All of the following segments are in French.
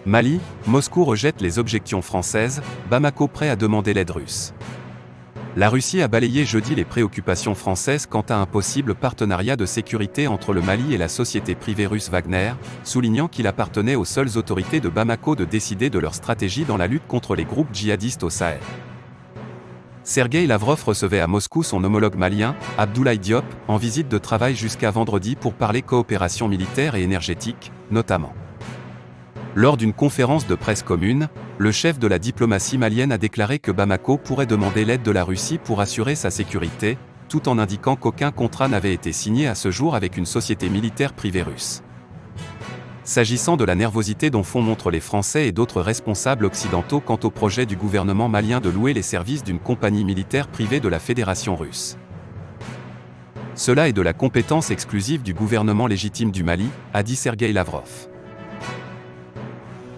Mali, Moscou rejette les objections françaises, Bamako prêt à demander l'aide russe. La Russie a balayé jeudi les préoccupations françaises quant à un possible partenariat de sécurité entre le Mali et la société privée russe Wagner, soulignant qu'il appartenait aux seules autorités de Bamako de décider de leur stratégie dans la lutte contre les groupes djihadistes au Sahel. Sergueï Lavrov recevait à Moscou son homologue malien, Abdoulaye Diop, en visite de travail jusqu'à vendredi pour parler coopération militaire et énergétique, notamment. Lors d'une conférence de presse commune, le chef de la diplomatie malienne a déclaré que Bamako pourrait demander l'aide de la Russie pour assurer sa sécurité, tout en indiquant qu'aucun contrat n'avait été signé à ce jour avec une société militaire privée russe. S'agissant de la nervosité dont font montre les Français et d'autres responsables occidentaux quant au projet du gouvernement malien de louer les services d'une compagnie militaire privée de la Fédération russe. Cela est de la compétence exclusive du gouvernement légitime du Mali, a dit Sergueï Lavrov.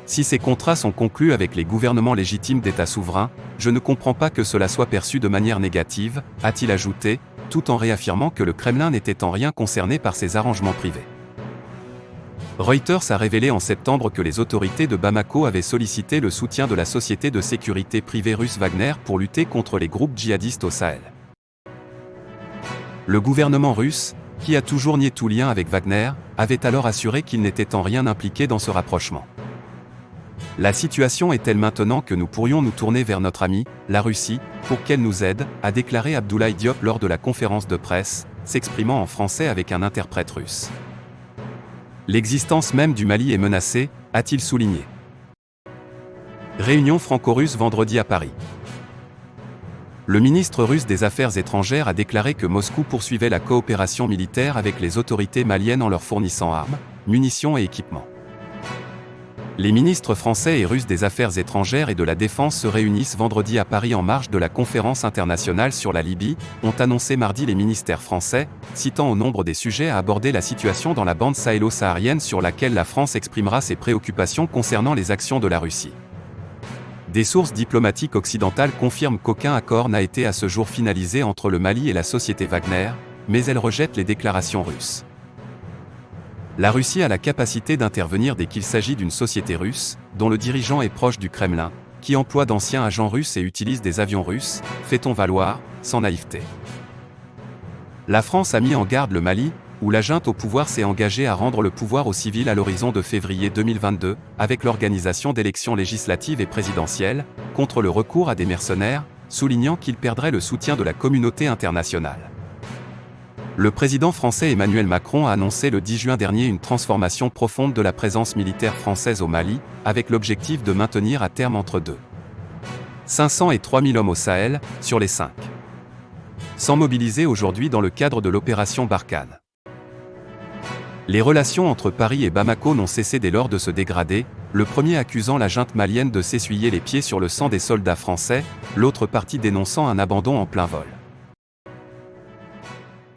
Si ces contrats sont conclus avec les gouvernements légitimes d'États souverains, je ne comprends pas que cela soit perçu de manière négative, a-t-il ajouté, tout en réaffirmant que le Kremlin n'était en rien concerné par ces arrangements privés. Reuters a révélé en septembre que les autorités de Bamako avaient sollicité le soutien de la société de sécurité privée russe Wagner pour lutter contre les groupes djihadistes au Sahel. Le gouvernement russe, qui a toujours nié tout lien avec Wagner, avait alors assuré qu'il n'était en rien impliqué dans ce rapprochement. La situation est telle maintenant que nous pourrions nous tourner vers notre ami, la Russie, pour qu'elle nous aide, a déclaré Abdoulaye Diop lors de la conférence de presse, s'exprimant en français avec un interprète russe. L'existence même du Mali est menacée, a-t-il souligné. Réunion franco-russe vendredi à Paris. Le ministre russe des Affaires étrangères a déclaré que Moscou poursuivait la coopération militaire avec les autorités maliennes en leur fournissant armes, munitions et équipements. Les ministres français et russes des Affaires étrangères et de la Défense se réunissent vendredi à Paris en marge de la conférence internationale sur la Libye, ont annoncé mardi les ministères français, citant au nombre des sujets à aborder la situation dans la bande sahélo-saharienne sur laquelle la France exprimera ses préoccupations concernant les actions de la Russie. Des sources diplomatiques occidentales confirment qu'aucun accord n'a été à ce jour finalisé entre le Mali et la société Wagner, mais elles rejettent les déclarations russes. La Russie a la capacité d'intervenir dès qu'il s'agit d'une société russe, dont le dirigeant est proche du Kremlin, qui emploie d'anciens agents russes et utilise des avions russes, fait-on valoir, sans naïveté. La France a mis en garde le Mali, où la junte au pouvoir s'est engagée à rendre le pouvoir aux civils à l'horizon de février 2022, avec l'organisation d'élections législatives et présidentielles, contre le recours à des mercenaires, soulignant qu'il perdrait le soutien de la communauté internationale. Le président français Emmanuel Macron a annoncé le 10 juin dernier une transformation profonde de la présence militaire française au Mali, avec l'objectif de maintenir à terme entre 500 et 3000 hommes au Sahel, sur les 100 mobilisés aujourd'hui dans le cadre de l'opération Barkhane. Les relations entre Paris et Bamako n'ont cessé dès lors de se dégrader, le premier accusant la junte malienne de s'essuyer les pieds sur le sang des soldats français, l'autre partie dénonçant un abandon en plein vol.